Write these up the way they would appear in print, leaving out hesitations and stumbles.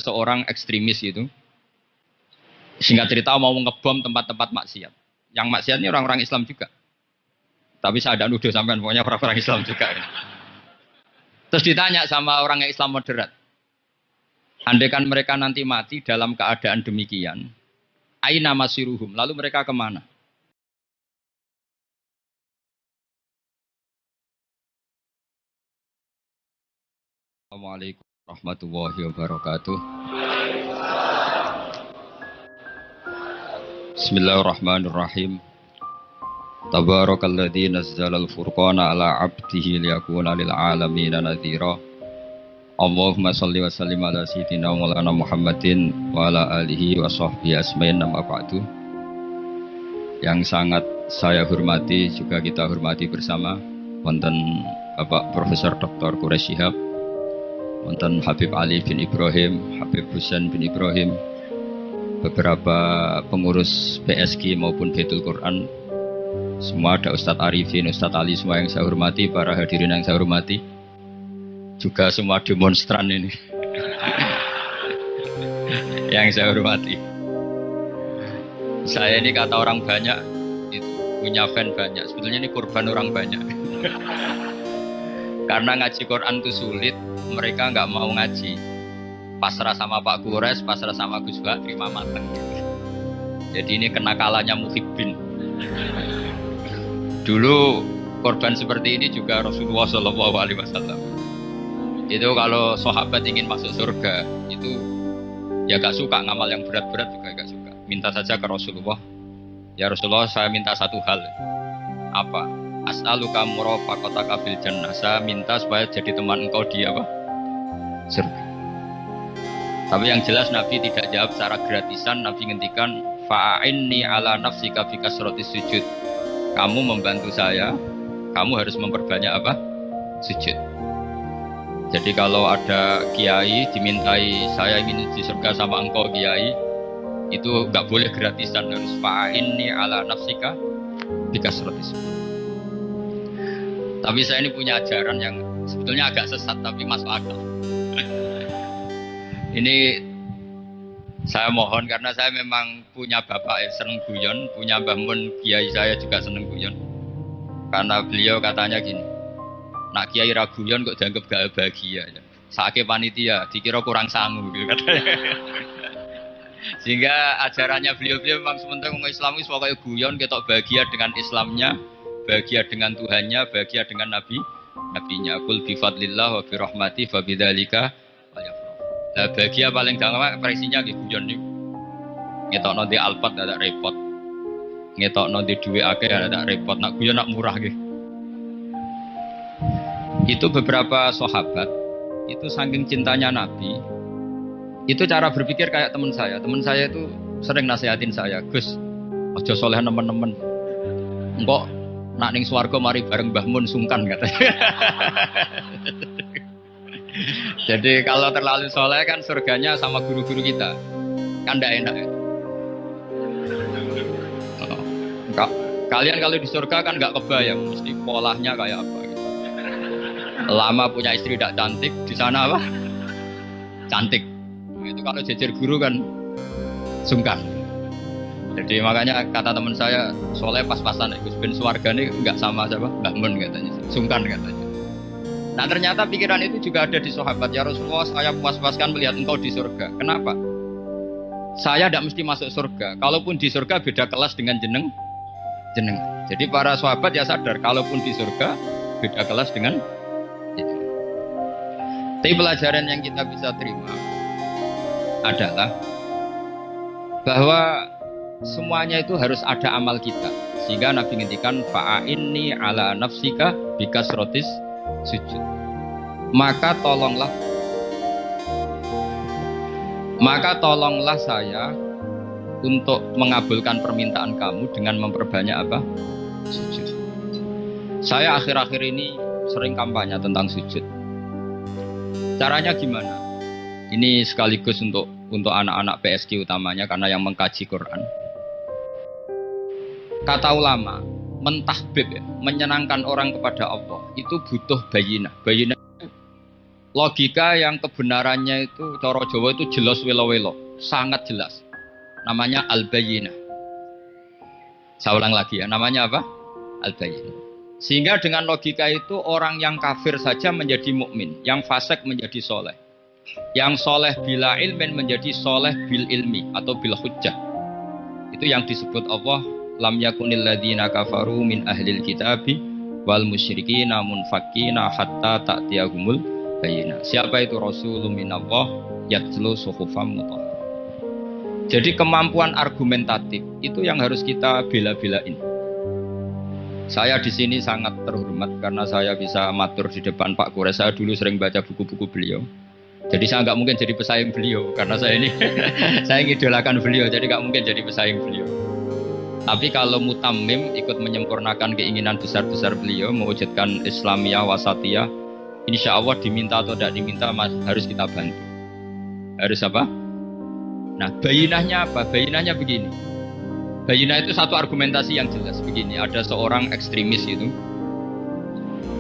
seseorang ekstremis gitu. Singkat cerita mau ngebom tempat-tempat maksiat. Yang maksiat ini orang-orang Islam juga. Tapi saya ada nuduh sampean pokoknya orang-orang Islam juga. Terus ditanya sama orang yang Islam moderat. Andai kan mereka nanti mati dalam keadaan demikian, aina masiruhum, lalu mereka kemana? Assalamualaikum warahmatullahi wabarakatuh. Bismillahirrahmanirrahim. Tabarakalladzi nazzalal furqana ala 'abdihi liyakuna lil 'alamin nadhira. Allahumma shalli wa sallim ala sayyidina Maulana Muhammadin wa ala alihi wa sahbihi asmain amma ba'du. Yang sangat saya hormati juga kita hormati bersama wonten Bapak Profesor Dr. Quraish Shihab, wonten Habib Ali bin Ibrahim, Habib Husain bin Ibrahim, beberapa pengurus PSG maupun Baitul Quran, semua ada Ustadz Arifin, Ustadz Ali, semua yang saya hormati, para hadirin yang saya hormati, juga semua demonstran ini yang saya hormati. Saya ini kata orang banyak itu punya fan banyak, sebetulnya ini korban orang banyak. Karena ngaji Quran itu sulit, mereka nggak mau ngaji. Pasrah sama Pak Quraish, pasrah sama Gus Bak, terima mateng. Jadi ini kenakalannya Muhibbin. Dulu korban seperti ini juga Rasulullah SAW. Itu kalau sahabat ingin masuk surga, itu ya gak suka ngamal yang berat-berat juga gak suka. Minta saja ke Rasulullah, ya Rasulullah saya minta satu hal. Apa? As'aluka murafaqataka fil jannah. Saya minta supaya jadi teman engkau di apa? Surga. Tapi yang jelas Nabi tidak jawab secara gratisan. Nabi ngendikan fa'inni ala nafsika fi kasratis sujud. Kamu membantu saya, kamu harus memperbanyak apa? Sujud. Jadi kalau ada kiai dimintai saya ingin di surga sama engkau kiai, itu nggak boleh gratisan, harus fa'inni ala nafsika fi kasratis sujud. Tapi saya ini punya ajaran yang sebetulnya agak sesat tapi masuk akal. Ini saya mohon karena saya memang punya bapak yang seneng guyon, punya Mbah Mun kiai saya juga seneng guyon. Karena beliau katanya gini, nak kiai ra guyon kok dianggap gak bahagia. Saake panitia dikira kurang sangu gitu katanya. Sehingga ajarannya beliau-beliau memang sementara orang Islam itu pokoknya guyon ketok bahagia dengan Islamnya, bahagia dengan Tuhannya, bahagia dengan nabinya. Qul bi fadlillah wa bi rahmati fa bidzalika falyafrah. Lah bahagia paling gampang presinya nggih guyon niku. Ngetokno di Alphard ada repot. Ngetokno di duwe akeh ada repot, nak guyon nak murah nggih. Itu beberapa sahabat itu saking cintanya Nabi. Itu cara berpikir kayak teman saya. Teman saya itu sering nasihatin saya, "Gus, aja soleh nemen-nemen. Engko nak ning swarga mari bareng Mbah Mun sungkan," katanya. Jadi kalau terlalu soleh kan surganya sama guru-guru kita, kan tidak enak. Kalian kalau di surga kan nggak kebayang, mesti polanya kayak apa. Gitu. Lama punya istri tidak cantik, di sana apa? Cantik. Itu kalau jejer guru kan sungkan. Jadi makanya kata teman saya, soleh pas-pasan Gus ben swarga ini nggak sama siapa? Mbah Mun katanya, sungkan katanya. Nah ternyata pikiran itu juga ada di sahabat. Ya Rasulullah, saya puas-puaskan melihat engkau di surga. Kenapa? Saya tidak mesti masuk surga. Kalaupun di surga beda kelas dengan jeneng. Jadi para sahabat ya sadar, kalaupun di surga beda kelas dengan jeneng. Tapi pelajaran yang kita bisa terima adalah bahwa semuanya itu harus ada amal kita. Sehingga Nabi ngendikan fa'inni ala nafsika bikasrotis sujud. Maka tolonglah saya untuk mengabulkan permintaan kamu dengan memperbanyak apa? Sujud. Saya akhir-akhir ini sering kampanye tentang sujud. Caranya gimana? Ini sekaligus untuk anak-anak PSG utamanya karena yang mengkaji Quran. Kata ulama, mentahbib ya, menyenangkan orang kepada Allah itu butuh bayinah. Bayinah logika yang kebenarannya itu cara Jawa itu jelas welo-welo, sangat jelas. Namanya al-bayyinah. Saya ulang lagi ya, namanya apa? Al-bayyinah. Sehingga dengan logika itu orang yang kafir saja menjadi mukmin, yang fasik menjadi soleh, yang soleh bila ilmin menjadi soleh bil ilmi atau bil hujjah. Itu yang disebut Allah, lam yakunil ladzina kafaru min ahlil kitabi wal musyrikina munfakkina hatta ta'tiyahumul bayyinah. Siapa itu Rasulun minallah yatlu suhufam mutahharah. Jadi kemampuan argumentatif itu yang harus kita bela-belain. Saya di sini sangat terhormat karena saya bisa matur di depan Pak Kures. Saya dulu sering baca buku-buku beliau. Jadi saya nggak mungkin jadi pesaing beliau karena saya ini saya ngidolakan beliau. Jadi nggak mungkin jadi pesaing beliau. Tapi kalau mutammim ikut menyempurnakan keinginan besar-besar beliau mewujudkan Islamiyah wasatiyah, insya Allah diminta atau tidak diminta harus kita bantu. Harus apa? Nah, bayinahnya apa? Bayinahnya begini. Bayinah itu satu argumentasi yang jelas begini. Ada seorang ekstremis itu,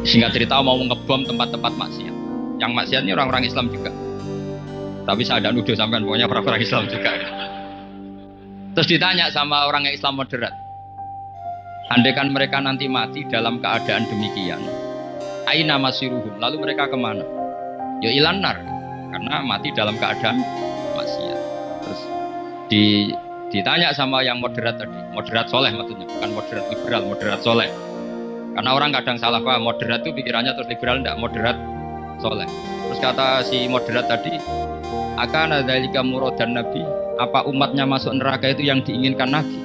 singkat cerita mau ngebom tempat-tempat maksiat. Yang maksiat ini orang-orang Islam juga. Tapi saya tidak nuduh sampean, pokoknya orang-orang Islam juga. Terus ditanya sama orang yang Islam moderat, andaikan mereka nanti mati dalam keadaan demikian, aina masiruhum, lalu mereka kemana? Ya ilanar, karena mati dalam keadaan maksiat. Terus ditanya sama yang moderat tadi, moderat soleh maksudnya, bukan moderat liberal, moderat soleh. Karena orang kadang salah paham, moderat itu pikirannya terus liberal, tidak moderat soleh. Terus kata si moderat tadi, akan ada dzalika muradan Nabi, apa umatnya masuk neraka itu yang diinginkan Nabi?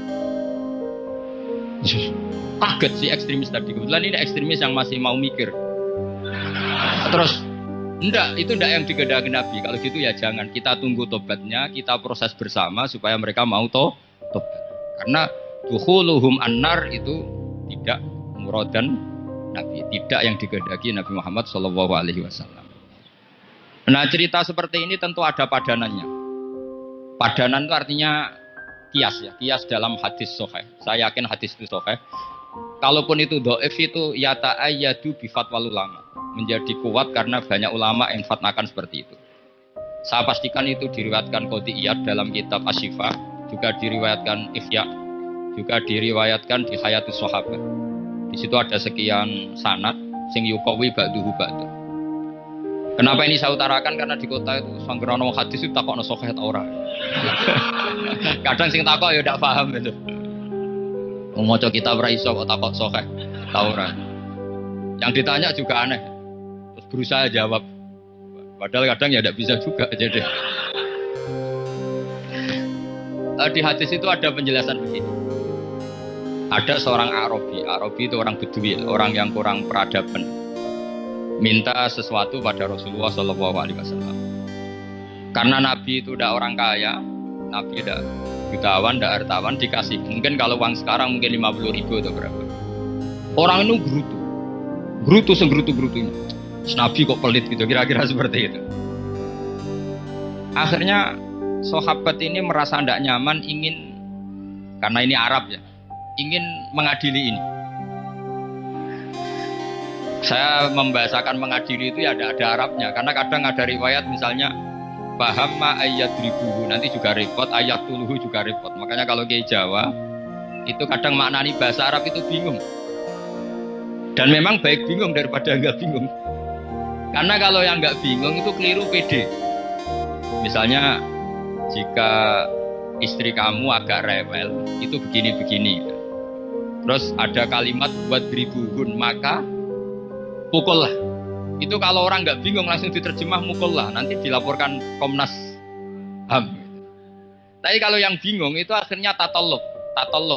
Kaget si ekstremis tadi. Kebetulan ini ekstremis yang masih mau mikir. Terus enggak, itu enggak yang digedaki Nabi. Kalau gitu ya jangan. Kita tunggu tobatnya, kita proses bersama supaya mereka mau tobat. Karena dukhuluhum annar itu tidak muradan Nabi, tidak yang digedaki Nabi Muhammad SAW. Nah, cerita seperti ini tentu ada padanannya. Padanan itu artinya kias ya, kias dalam hadis sahih. Saya yakin hadis itu sahih. Kalaupun itu dhaif itu yata'ayyadu bi fatwal ulama. Menjadi kuat karena banyak ulama yang fatwakan seperti itu. Saya pastikan itu diriwayatkan Qadhi Iyad dalam kitab Asy-Syifa, juga diriwayatkan Ihya, juga diriwayatkan di Hayatus Sahabat. Di situ ada sekian sanad sing yuqawi ba'duhu ba'du. Kenapa ini saya utarakan? Karena di kota itu sanggerono hadis itu takokno sahih ta ora. Kadang sing takok ya ndak paham itu. Wong maca kitab ora iso kok takok sahih ta ora. Yang ditanya juga aneh. Terus berusaha jawab. Padahal kadang ya ndak bisa juga jadi. Di hadis itu ada penjelasan begini. Ada seorang Arabi itu orang Bedui, orang yang kurang peradaban. Minta sesuatu pada Rasulullah SAW. Karena Nabi itu udah orang kaya, Nabi udah jutawan, udah hartawan, dikasih. Mungkin kalau uang sekarang mungkin 50.000 atau berapa. Orang itu gerutu segrutu-gerutunya. Nabi kok pelit gitu, kira-kira seperti itu. Akhirnya sahabat ini merasa tidak nyaman, ingin, karena ini Arab ya, ingin mengadili ini. Saya membahasakan mengadili itu ya ada Arabnya, karena kadang ada riwayat misalnya paham ma ayat ribuhu, nanti juga repot, ayat tuluhu juga repot. Makanya kalau ke Jawa itu kadang maknani bahasa Arab itu bingung. Dan memang baik bingung daripada nggak bingung. Karena kalau yang nggak bingung itu keliru pede. Misalnya jika istri kamu agak rewel, itu begini-begini. Terus ada kalimat buat ribuhun, maka pukullah. Itu kalau orang nggak bingung langsung diterjemah mukullah, nanti dilaporkan Komnas HAM. Tapi kalau yang bingung itu akhirnya tatalluk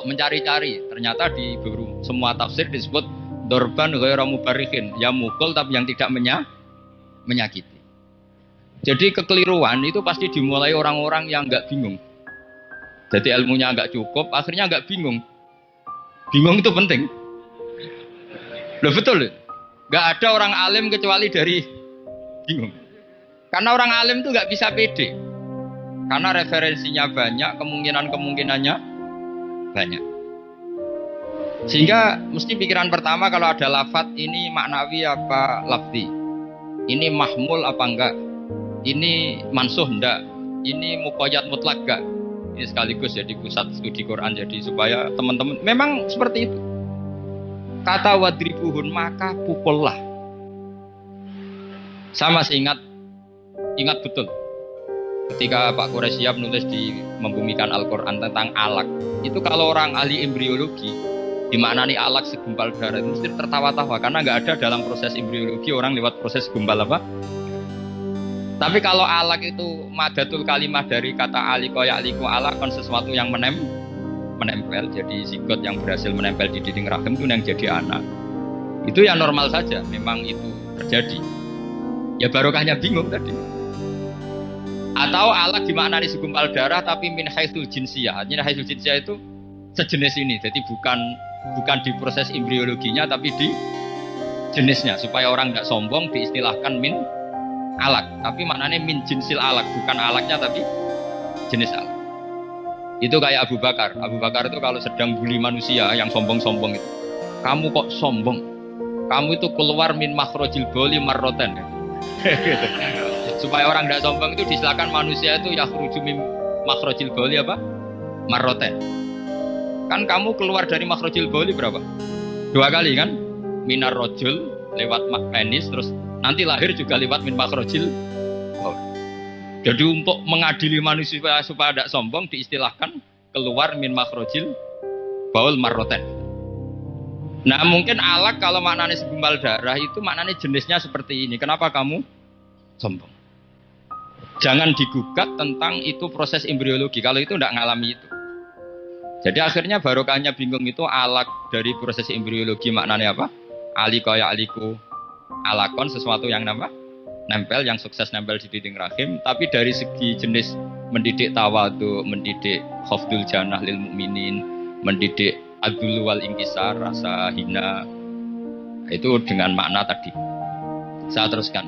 mencari-cari. Ternyata di semua tafsir disebut dorban ghairu mubarrihin, ya mukul tapi yang tidak menyakiti. Jadi kekeliruan itu pasti dimulai orang-orang yang nggak bingung. Jadi ilmunya nggak cukup, akhirnya nggak bingung. Bingung itu penting. Loh betul. Gak ada orang alim kecuali dari bingung. Karena orang alim itu gak bisa pede. Karena referensinya banyak, kemungkinannya banyak. Sehingga mesti pikiran pertama kalau ada lafadz ini maknawi apa lafzi. Ini mahmul apa enggak? Ini mansuh enggak? Ini muqayyad mutlak enggak? Ini sekaligus jadi pusat studi Quran, jadi supaya teman-teman memang seperti itu. Kata wadribuhun, maka pukullah. Saya masih ingat betul ketika Pak Quraisyab nulis di Membumikan Al-Quran tentang alak. Itu kalau orang ahli embriologi dimaknani alak segumpal darah itu mesti tertawa-tawa karena nggak ada dalam proses embriologi orang lewat proses segumpal apa. Tapi kalau alak itu madatul kalimah dari kata aliko ya'liku alak, kan sesuatu yang menempel, jadi zigot yang berhasil menempel di dinding rahim itu yang jadi anak. Itu ya normal saja, memang itu terjadi. Ya barokahnya bingung tadi. Atau alak dimaknani segumpal darah tapi min haitsul jinsiyah. Artinya haitsul jinsiyah itu sejenis ini. Jadi bukan di proses embriologinya tapi di jenisnya, supaya orang nggak sombong diistilahkan min alak, tapi maknanya min jinsil alak, bukan alaknya tapi jenis alak. Itu kayak Abu Bakar. Abu Bakar itu kalau sedang bully manusia yang sombong-sombong itu, kamu kok sombong? Kamu itu keluar min makhrajil bauli marroten. Supaya orang tidak sombong itu disilakan manusia itu yakhruju min makhrajil bauli apa? Marroten. Kan kamu keluar dari makhrajil bauli berapa? 2 kali kan? Minar rojul lewat penis, terus nanti lahir juga lewat min makhrajil bauli. Jadi untuk mengadili manusia supaya tidak sombong diistilahkan keluar min makhrajil baul marroten. Nah mungkin alak kalau maknanya segumpal darah itu maknanya jenisnya seperti ini. Kenapa kamu sombong? Jangan digugat tentang itu proses embriologi. Kalau itu tidak ngalami itu. Jadi akhirnya barokahnya bingung itu alak dari proses embriologi maknanya apa? Aliko ya aliku alakon, sesuatu yang nempel, yang sukses nempel di dinding rahim. Tapi dari segi jenis mendidik tawadu, mendidik khafdul janah lil mukminin, mendidik adul wal inkisar, rasa hina, itu dengan makna tadi. Saya teruskan.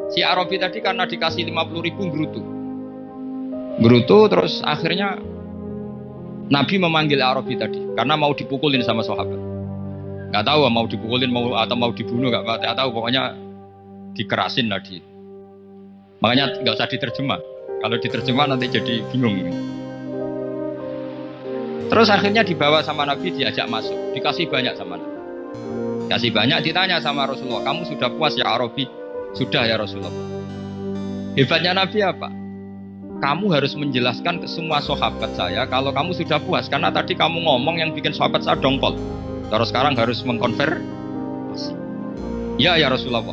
Si Arabi tadi karena dikasih 50.000 gerutu, terus akhirnya Nabi memanggil Arabi tadi karena mau dipukulin sama sahabat. Gak tahu mau dipukulin atau mau dibunuh, gak tahu, pokoknya dikerasin tadi. Makanya gak usah diterjemah. Kalau diterjemah nanti jadi bingung. Terus akhirnya dibawa sama Nabi, diajak masuk, dikasih banyak sama Nabi. Kasih banyak, ditanya sama Rasulullah, kamu sudah puas ya Arabi? Sudah ya Rasulullah. Hebatnya Nabi apa? Kamu harus menjelaskan ke semua sahabat saya kalau kamu sudah puas, karena tadi kamu ngomong yang bikin sahabat saya dongkol. Terus sekarang harus mengkonfirmasi. Ya Rasulullah.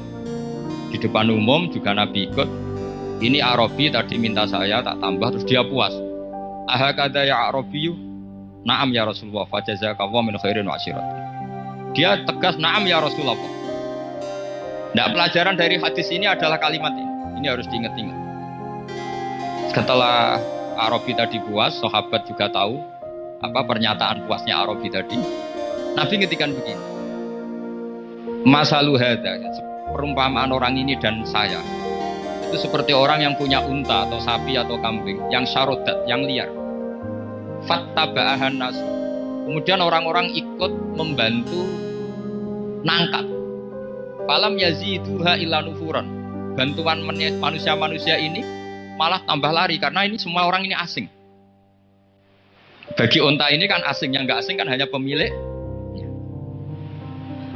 Di depan umum juga Nabi ikut. Ini Arabi tadi minta saya tak tambah, terus dia puas. Ahakada ya Arabiyu? Naam ya Rasulullah. Fajazakallahu min khairin wa asyirat. Dia tegas naam ya Rasulullah. Nah, pelajaran dari hadis ini adalah kalimat ini. Ini harus diingat-ingat. Setelah Arabi tadi puas, sahabat juga tahu apa pernyataan puasnya Arabi tadi. Nabi ngetikan begini. Masalu hadza, perumpamaan orang ini dan saya itu seperti orang yang punya unta atau sapi atau kambing yang syarodat, yang liar. Fattaba'ahan nas. Kemudian orang-orang ikut membantu nangkap. Falam yaziduha illa nufuran. Bantuan manusia-manusia ini malah tambah lari karena ini semua orang ini asing. Bagi unta ini kan asing, yang nggak asing kan hanya pemilik.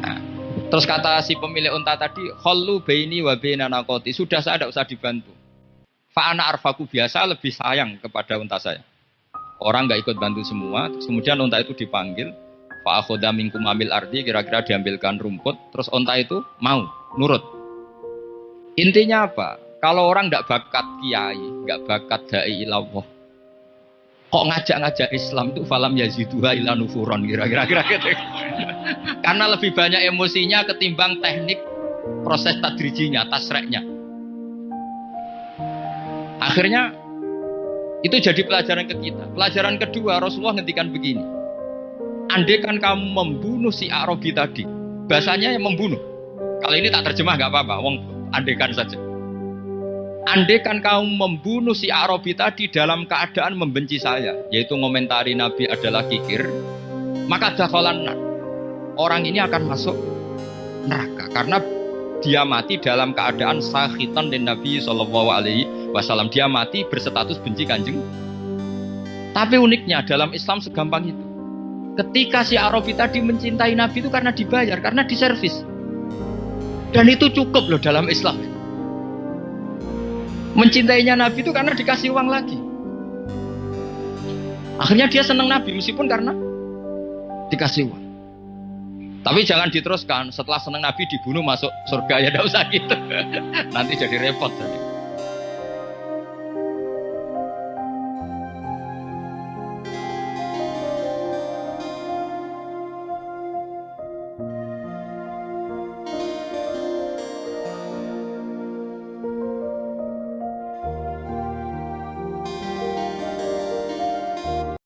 Nah, terus kata si pemilik unta tadi, khallu baini wa baina naqati. Sudah saya tidak usah dibantu. Fa ana arfaku, biasa lebih sayang kepada unta saya. Orang nggak ikut bantu semua, terus kemudian unta itu dipanggil. Fa akhoda minkum amil ardi, kira-kira diambilkan rumput, terus unta itu mau nurut. Intinya apa? Kalau orang nggak bakat kiai, nggak bakat dai ilallah, kok ngajak-ngajak Islam itu falam yaziduha illa nufuron, kira-kira gitu. Karena lebih banyak emosinya ketimbang teknik proses tadrijinya, tasreknya. Akhirnya itu jadi pelajaran ke kita. Pelajaran kedua, Rasulullah ngendikan begini. Andaikan kamu membunuh si Arabi tadi, bahasanya yang membunuh. Kalau ini tak terjemah nggak apa-apa, wong andaikan saja. Andaikan kamu membunuh si Arabi tadi dalam keadaan membenci saya, yaitu ngomentari Nabi adalah kikir, maka dakhalan nar. Orang ini akan masuk neraka karena dia mati dalam keadaan sakhitan dan Nabi Shallallahu Alaihi Wasallam. Dia mati berstatus benci Kanjeng. Tapi uniknya dalam Islam segampang itu. Ketika si Arabi tadi mencintai Nabi itu karena dibayar, karena diservis. Dan itu cukup loh dalam Islam. Mencintainya Nabi itu karena dikasih uang lagi. Akhirnya dia senang Nabi meskipun karena dikasih uang. Tapi jangan diteruskan, setelah senang Nabi dibunuh masuk surga, ya tidak usah gitu. Nanti jadi repot.